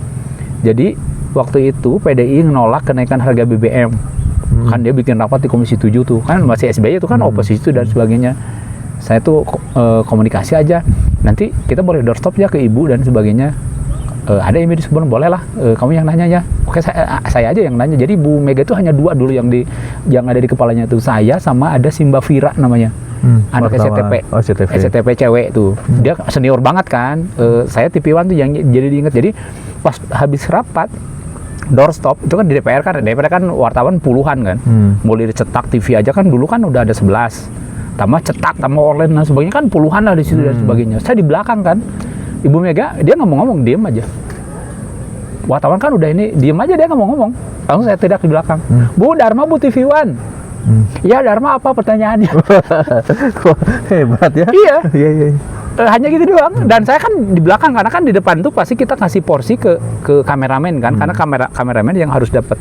Jadi waktu itu PDI menolak kenaikan harga BBM. Kan dia bikin rapat di Komisi 7 tuh, kan masih SBY itu kan oposisi itu dan sebagainya. Saya tuh komunikasi aja, nanti kita boleh doorstop ya ke Ibu dan sebagainya. ada yang di sebelum, boleh lah kamu yang nanya ya. Oke, saya aja yang nanya. Jadi Bu Mega itu hanya 2 dulu yang ada di kepalanya tuh, saya sama ada si Mbak Vira namanya. Anak SCTP. Oh, SCTP. SCTP cewek tuh. Dia senior banget kan. Saya TV One tuh yang jadi diinget. Jadi pas habis rapat doorstop itu kan di DPR kan wartawan puluhan kan. Mulai dicetak TV aja kan dulu kan udah ada 11. Tambah cetak, tambah online dan sebagainya kan puluhan lah di situ dan sebagainya. Saya di belakang kan. Ibu Mega dia ngomong-ngomong diem aja. Wartawan kan udah ini diem aja, dia ngomong-ngomong. Langsung saya tidak di belakang. Bu Dharma, Bu TV One. Ya Dharma apa pertanyaannya? Hebat ya. Iya. Iya. Hanya gitu doang. Dan saya kan di belakang karena kan di depan tuh pasti kita kasih porsi ke kameramen kan, karena kameramen yang harus dapat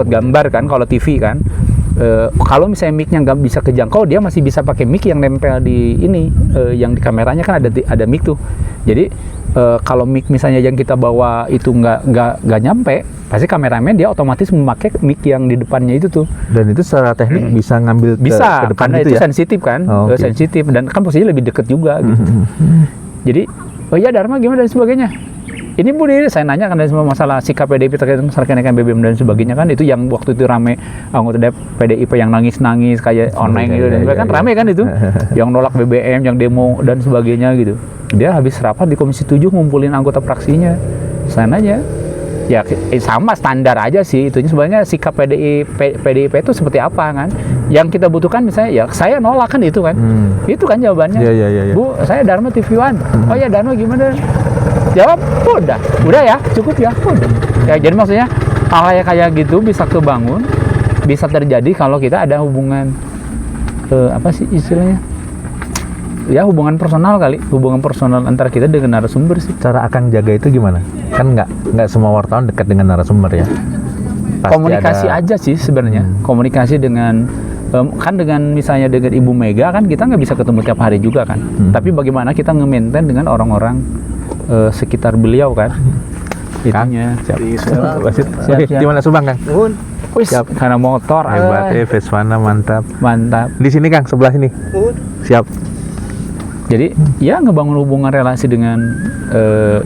gambar kan kalau TV kan. Kalau misalnya mic-nya nggak bisa kejangkau, dia masih bisa pakai mic yang nempel di ini, yang di kameranya kan ada mic tuh. Jadi kalau mic misalnya yang kita bawa itu nggak nyampe, pasti kameramen dia otomatis memakai mic yang di depannya itu tuh. Dan itu secara teknik bisa ngambil ke depan karena gitu itu ya? sensitif kan, Okay. sensitif dan kan posisinya lebih deket juga gitu. Jadi, oh ya Dharma gimana dan sebagainya. Ini Bu, saya nanya kan dari semua masalah sikap PDIP terkait masalah kenaikan BBM dan sebagainya kan, itu yang waktu itu rame anggota PDIP yang nangis-nangis kayak oneng gitu, dan kan rame kan itu, yang nolak BBM, yang demo dan sebagainya gitu. Dia habis rapat di Komisi 7 ngumpulin anggota fraksinya. Saya nanya, ya sama standar aja sih, itu sebenarnya sikap PDIP itu seperti apa kan? Yang kita butuhkan misalnya, ya saya nolak kan itu kan, itu kan jawabannya. Iya. Bu, saya Dharma TV One. Oh ya Dharma gimana? Jawab, udah ya, cukup ya, udah. Ya jadi maksudnya hal kayak gitu bisa kebangun, bisa terjadi kalau kita ada hubungan apa sih istilahnya? Ya hubungan personal kali, hubungan personal antara kita dengan narasumber sih. Cara Akang jaga itu gimana? Kan nggak semua wartawan dekat dengan narasumber ya. Pasti Komunikasi aja sih sebenarnya. Komunikasi dengan kan dengan misalnya dengan Ibu Mega kan kita nggak bisa ketemu tiap hari juga kan. Tapi bagaimana kita nge-maintain dengan orang-orang sekitar beliau kan. Itunya. Siap. Siap. Gimana Subang Kang? Wis, karena motor Hebat ya, Vesvana mantap. mantap. Di sini Kang, sebelah sini. Siap. Jadi ya ngebangun hubungan relasi dengan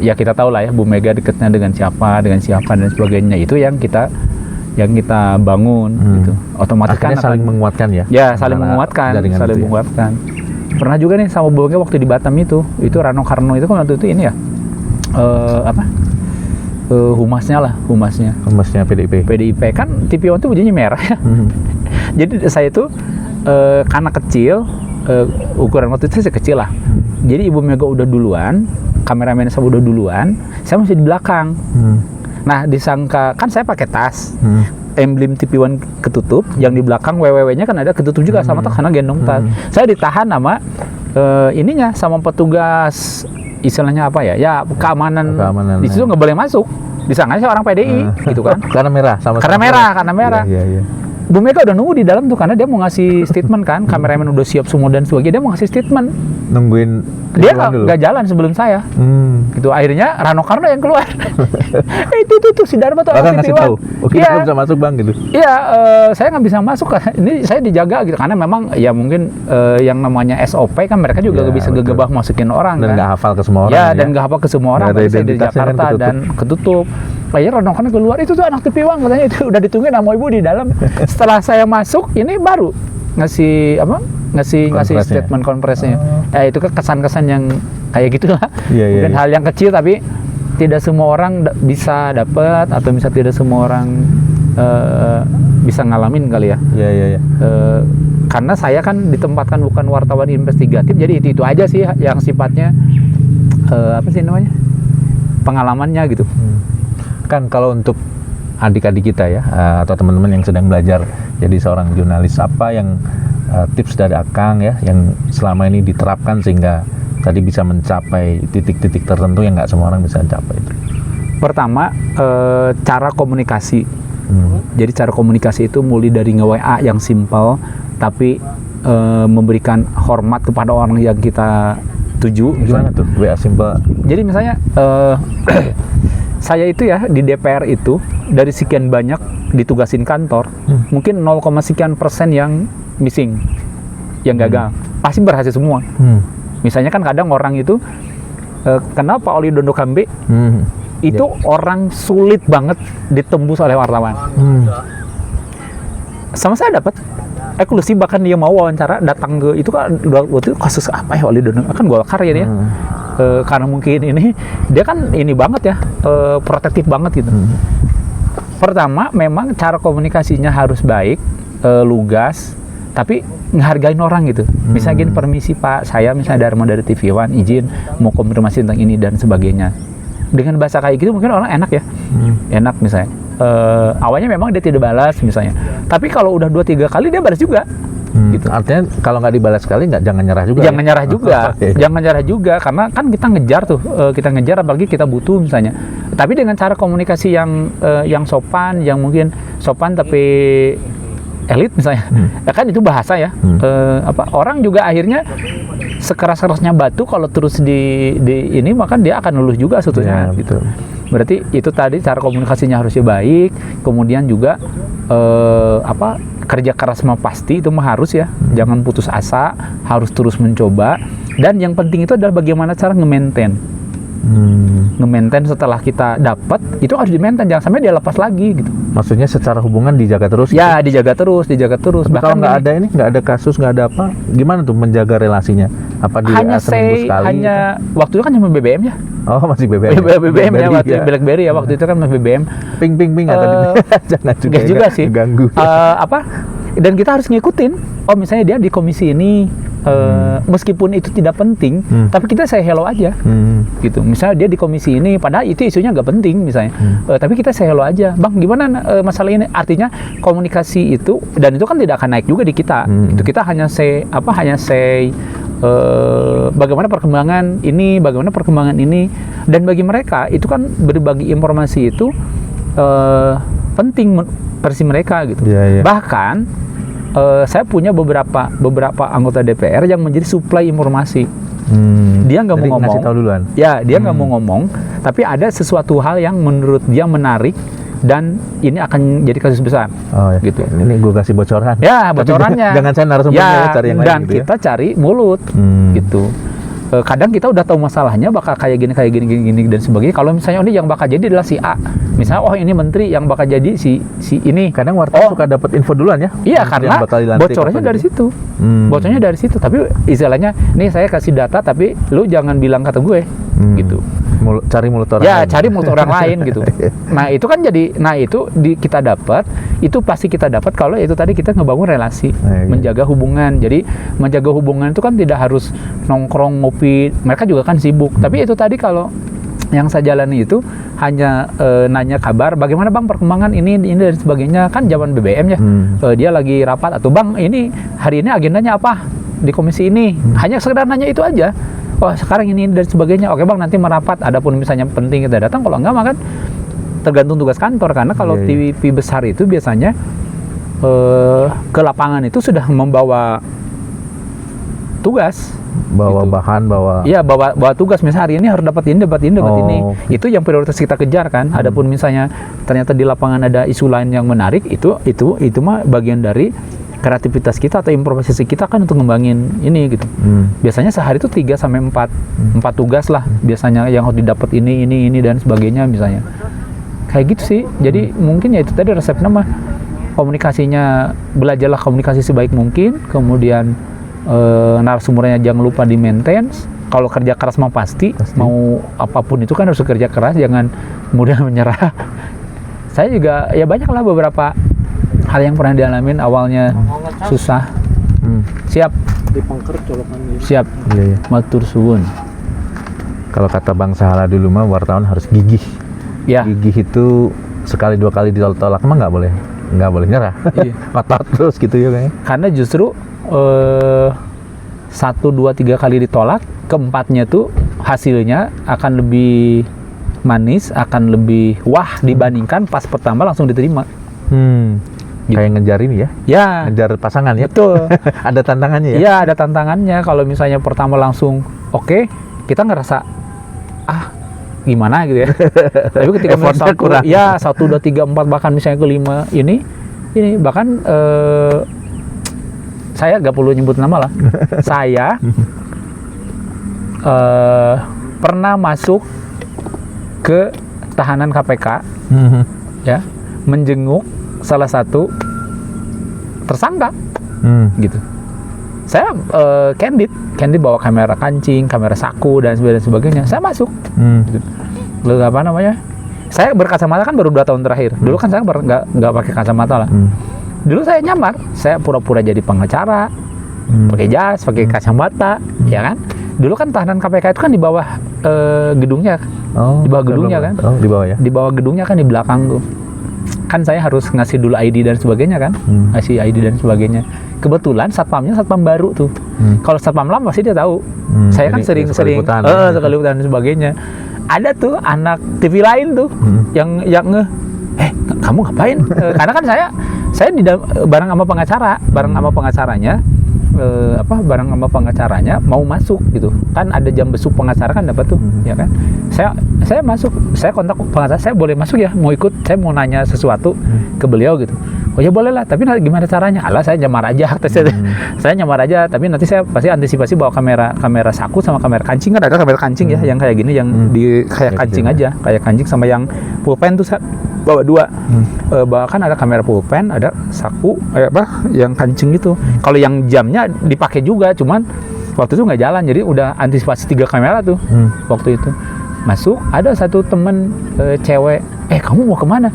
ya kita tahu lah ya Bu Mega dekatnya dengan siapa dan sebagainya, itu yang kita bangun gitu. Otomatis Akhirnya kan saling menguatkan ya. Ya saling menguatkan, jaringan saling itu ya. menguatkan. Pernah juga nih sama Bu Mega waktu di Batam itu Rano Karno itu kan waktu itu ini ya humasnya. Humasnya PDIP kan TV One itu wujudnya merah ya. Jadi saya itu karena kecil, ukuran waktu itu saya kecil lah. Jadi Ibu Mega udah duluan, kameramen saya udah duluan, saya masih di belakang. Nah disangka kan saya pakai tas, emblem TV One ketutup, yang di belakang WWW-nya kan ada ketutup juga sama tas karena gendong tas. Saya ditahan sama ininya, sama petugas istilahnya apa ya? Ya keamanan di situ nggak boleh masuk. Disangka saya orang PDI gitu kan. Karena merah sama. Karena merah. Iya. Bu Mega udah nunggu di dalam tuh karena dia mau ngasih statement kan, kameramen udah siap semua dan sebagainya, dia mau ngasih statement. Nungguin Dia dulu. nggak jalan sebelum saya. Gitu akhirnya Rano Karno yang keluar. itu si Dharma tuh Orang ngasih tahu. Oke, Iya. bisa masuk Bang gitu. Iya, saya nggak bisa masuk kan. Ini saya dijaga gitu karena memang ya mungkin yang namanya SOP kan mereka juga nggak bisa betul. gegabah masukin orang Dan kan. nggak hafal ke semua orang. Ya, dan nggak hafal ke semua orang. Nggak ada Saya di identitasnya kan Jakarta dan ketutup. Akhirnya Rano Karno keluar, itu tuh anak TV One katanya, itu udah ditungguin sama ibu di dalam. Setelah saya masuk, ini baru ngasih statement konferensinya. Ya itu kan kesan-kesan yang kayak gitulah. Mungkin hal yang kecil tapi tidak semua orang bisa dapat, atau bisa tidak semua orang bisa ngalamin kali ya. Iya. Karena saya kan ditempatkan bukan wartawan investigatif, jadi itu aja sih yang sifatnya apa sih namanya, pengalamannya gitu. Kan kalau untuk adik-adik kita ya, atau teman-teman yang sedang belajar jadi seorang jurnalis, apa yang tips dari Akang ya yang selama ini diterapkan sehingga tadi bisa mencapai titik-titik tertentu yang nggak semua orang bisa capai itu? Pertama, cara komunikasi. Jadi cara komunikasi itu mulai dari nge-WA yang simpel tapi memberikan hormat kepada orang yang kita tuju. Gimana tuh WA simple? Jadi misalnya saya itu ya di DPR itu dari sekian banyak ditugasin kantor, mungkin 0, sekian persen yang missing, yang gagal. Pasti berhasil semua. Misalnya kan kadang orang itu Kenapa Oli Dondo Kambe itu orang sulit banget ditembus oleh wartawan. Sama saya dapat eksklusif, bahkan dia mau wawancara datang ke itu kan waktu itu kasus apa ya Oli Dondo, kan Golkar ya dia. Karena mungkin ini dia kan ini banget ya, protektif banget gitu. Pertama memang cara komunikasinya harus baik, lugas, tapi ngehargain orang gitu. Misalnya gini, permisi Pak, saya misalnya dari TV One izin mau konfirmasi tentang ini dan sebagainya. Dengan bahasa kayak gitu mungkin orang enak ya, enak misalnya. Awalnya memang dia tidak balas misalnya, tapi kalau udah 2-3 kali dia balas juga. Gitu. Artinya kalau nggak dibalas sekali jangan nyerah juga. Jangan nyerah juga, jangan nyerah juga, karena kan kita ngejar tuh, kita ngejar apalagi kita butuh misalnya. Tapi dengan cara komunikasi yang sopan, yang mungkin sopan tapi elit misalnya, ya kan itu bahasa ya. Orang juga akhirnya sekeras-kerasnya batu kalau terus di ini maka dia akan luluh juga sebetulnya. Ya, gitu. Berarti itu tadi cara komunikasinya harusnya baik, kemudian juga kerja keras mah pasti itu mah harus ya, jangan putus asa, harus terus mencoba, dan yang penting itu adalah bagaimana cara nge-maintain. Nge-maintain setelah kita dapat itu harus di-maintain, jangan sampai dia lepas lagi gitu. Maksudnya secara hubungan dijaga terus? Ya, dijaga terus. Tapi kalau nggak ada ini, nggak ada kasus, nggak ada apa, gimana tuh menjaga relasinya? Apa di seminggu sekali? Hanya waktu itu kan cuma BBM ya. Oh, masih BBM. BBM ya, waktu BlackBerry ya, waktu itu kan masih BBM. Ping atau jangan juga sih. Ganggu. Dan kita harus ngikutin. Oh, misalnya dia di komisi ini, meskipun itu tidak penting, tapi kita say hello aja. Gitu. Misalnya dia di komisi ini, padahal itu isunya nggak penting misalnya. Tapi kita say hello aja. Bang, gimana masalah ini? Artinya komunikasi itu, dan itu kan tidak akan naik juga di kita. Itu kita hanya say bagaimana perkembangan ini, dan bagi mereka itu kan berbagi informasi itu penting versi mereka gitu. Bahkan saya punya beberapa anggota DPR yang menjadi suplai informasi. Dia nggak mau ngomong. Ngasih tahu duluan. Ya, dia nggak mau ngomong, tapi ada sesuatu hal yang menurut dia menarik dan ini akan jadi kasus besar. Oh, ya. Gitu. Ini gue kasih bocoran. Ya, bocorannya. Jangan saya narasumbernya cari yang lain. Dan gitu kita cari mulut, gitu. Kadang kita udah tahu masalahnya bakal kayak gini dan sebagainya. Kalau misalnya ini yang bakal jadi adalah si A, misalnya ini menteri yang bakal jadi si ini. Kadang wartawan suka dapat info duluan ya. Iya, karena bocornya dari situ. Bocornya dari situ. Tapi istilahnya, nih saya kasih data tapi lu jangan bilang kata gue, gitu. Cari mulut orang lain. cari mulut orang lain gitu. Nah itu kan jadi, kita dapat, itu pasti kita dapat kalau itu tadi kita ngebangun relasi, menjaga hubungan. Jadi menjaga hubungan itu kan tidak harus nongkrong ngopi, mereka juga kan sibuk. Tapi itu tadi kalau yang saya jalani itu hanya nanya kabar, bagaimana bang perkembangan ini dan sebagainya, kan zaman BBM ya. Dia lagi rapat, atau bang ini hari ini agendanya apa di komisi ini, hanya sekedar nanya itu aja. Oh sekarang ini dan sebagainya, oke bang nanti merapat, adapun misalnya penting kita datang, kalau enggak maka tergantung tugas kantor, karena kalau TV besar itu biasanya ke lapangan itu sudah membawa tugas, bawa gitu. bawa tugas, misalnya hari ini harus dapat ini itu yang prioritas kita kejar kan. Adapun misalnya ternyata di lapangan ada isu lain yang menarik, itu mah bagian dari kreativitas kita atau improvisasi kita kan untuk ngembangin ini gitu. Biasanya sehari itu 3-4 tugas lah biasanya yang harus didapat ini dan sebagainya misalnya. Kayak gitu sih. Jadi mungkin ya itu tadi resepnya mah komunikasinya, belajarlah komunikasi sebaik mungkin, kemudian narasumbernya jangan lupa di maintain. Kalau kerja keras mah pasti mau apapun itu kan harus kerja keras, jangan mudah menyerah. Saya juga ya banyak lah beberapa hal yang pernah dialamin, awalnya susah. Siap. Di pangker colokan. Siap. Iya. Matur suwun. Kalau kata Bang Sahala dulu mah wartawan harus gigih. Ya. Gigih itu sekali 2 kali ditolak mah nggak boleh nyerah. Iya. Otot terus gitu ya kayaknya. Karena justru 1, 2, 3 kali ditolak, keempatnya tuh hasilnya akan lebih manis, akan lebih wah dibandingkan pas pertama langsung diterima. Gitu. Kayak ngejar ini ya? Ya. Ngejar pasangan ya? Betul. Ada tantangannya ya? Iya, ada tantangannya. Kalau misalnya pertama langsung oke, kita ngerasa gimana gitu ya. Tapi ketika misalnya kurang. Ya 1, 2, 3, 4 bahkan misalnya ke-5 ini bahkan saya gak perlu nyebut nama lah. Saya pernah masuk ke tahanan KPK ya, menjenguk salah satu tersangka gitu. Saya candid bawa kamera kancing, kamera saku dan sebagainya. Saya masuk. Gitu. Lalu apa namanya? Saya berkacamata kan baru 2 tahun terakhir. Dulu kan saya nggak pakai kacamata lah. Dulu saya nyamar, saya pura-pura jadi pengacara, pakai jas, pakai kacamata, ya kan? Dulu kan tahanan KPK itu kan di bawah gedungnya, di bawah gedungnya kan? Oh, di bawah ya? Di bawah gedungnya kan di belakang tuh. Kan saya harus ngasih dulu ID dan sebagainya kan? Ngasih ID dan sebagainya. Kebetulan satpamnya satpam baru tuh. Kalau satpam lama pasti dia tahu. Saya kan sering sekali liputan dan sebagainya. Ada tuh anak TV lain tuh yang kamu ngapain? Karena kan saya bareng sama pengacaranya, bareng sama pengacaranya mau masuk gitu. Kan ada jam besuk pengacara kan dapat tuh, ya kan? Saya masuk, saya kontak pengacara, saya boleh masuk ya, mau ikut, saya mau nanya sesuatu ke beliau gitu. Oh ya boleh lah, tapi gimana caranya? Alah saya nyamar aja, saya nyamar aja, tapi nanti saya pasti antisipasi bawa kamera saku sama kamera kancing, kan ada kamera kancing ya, yang kayak gini, yang di kayak kancing aja, kayak kancing sama yang pulpen tuh saya bawa 2. Bawa kan ada kamera pulpen, ada saku, yang kancing gitu. Kalau yang jamnya dipakai juga, cuman waktu itu nggak jalan, jadi udah antisipasi 3 kamera tuh waktu itu. Masuk, ada satu temen cewek, kamu mau kemana?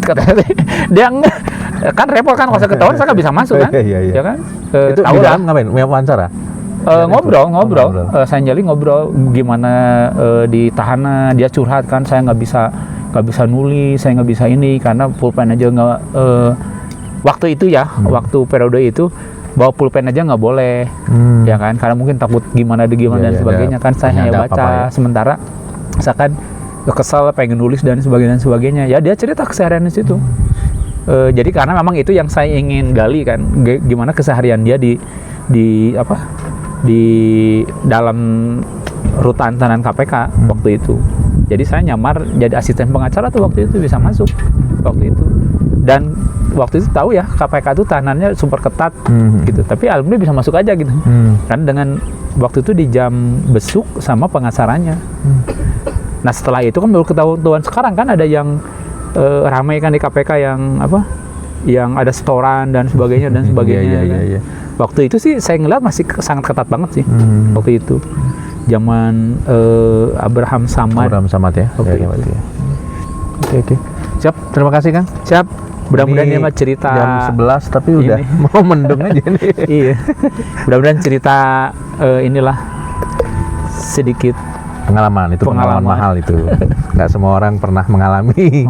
Katanya dia kan repot kan, kalau saya ketahuan saya nggak bisa masuk kan, ya kan? Itu di dalam ngapain? Wawancara? Ngobrol. Saya jadi ngobrol gimana di tahanan, dia curhat kan, saya nggak bisa nulis, saya nggak bisa ini karena pulpen aja nggak. Waktu itu ya, waktu periode itu bawa pulpen aja nggak boleh, ya kan? Karena mungkin takut gimana dan sebagainya kan. Saya hanya baca, sementara misalkan kesal pengen nulis dan sebagainya. Ya dia cerita keseharian di situ. Jadi karena memang itu yang saya ingin gali kan, gimana keseharian dia di dalam rutan tahanan KPK waktu itu. Jadi saya nyamar jadi asisten pengacara tuh waktu itu, bisa masuk waktu itu. Dan waktu itu tahu ya KPK itu tahanannya super ketat gitu. Tapi alhamdulillah bisa masuk aja gitu. Kan dengan waktu itu di jam besuk sama pengacaranya. Nah setelah itu kan baru ketahuan sekarang kan ada yang ramai kan di KPK yang ada setoran dan sebagainya. Iya. Waktu itu sih saya ngeliat masih sangat ketat banget sih waktu itu. Zaman Abraham Samad ya. Oke. Siap, terima kasih Kang. Siap. Mudah-mudahan dia mah cerita jam 11 tapi udah mau mendung aja nih. Iya. Mudah-mudahan cerita inilah sedikit pengalaman mahal itu. Nggak semua orang pernah mengalami.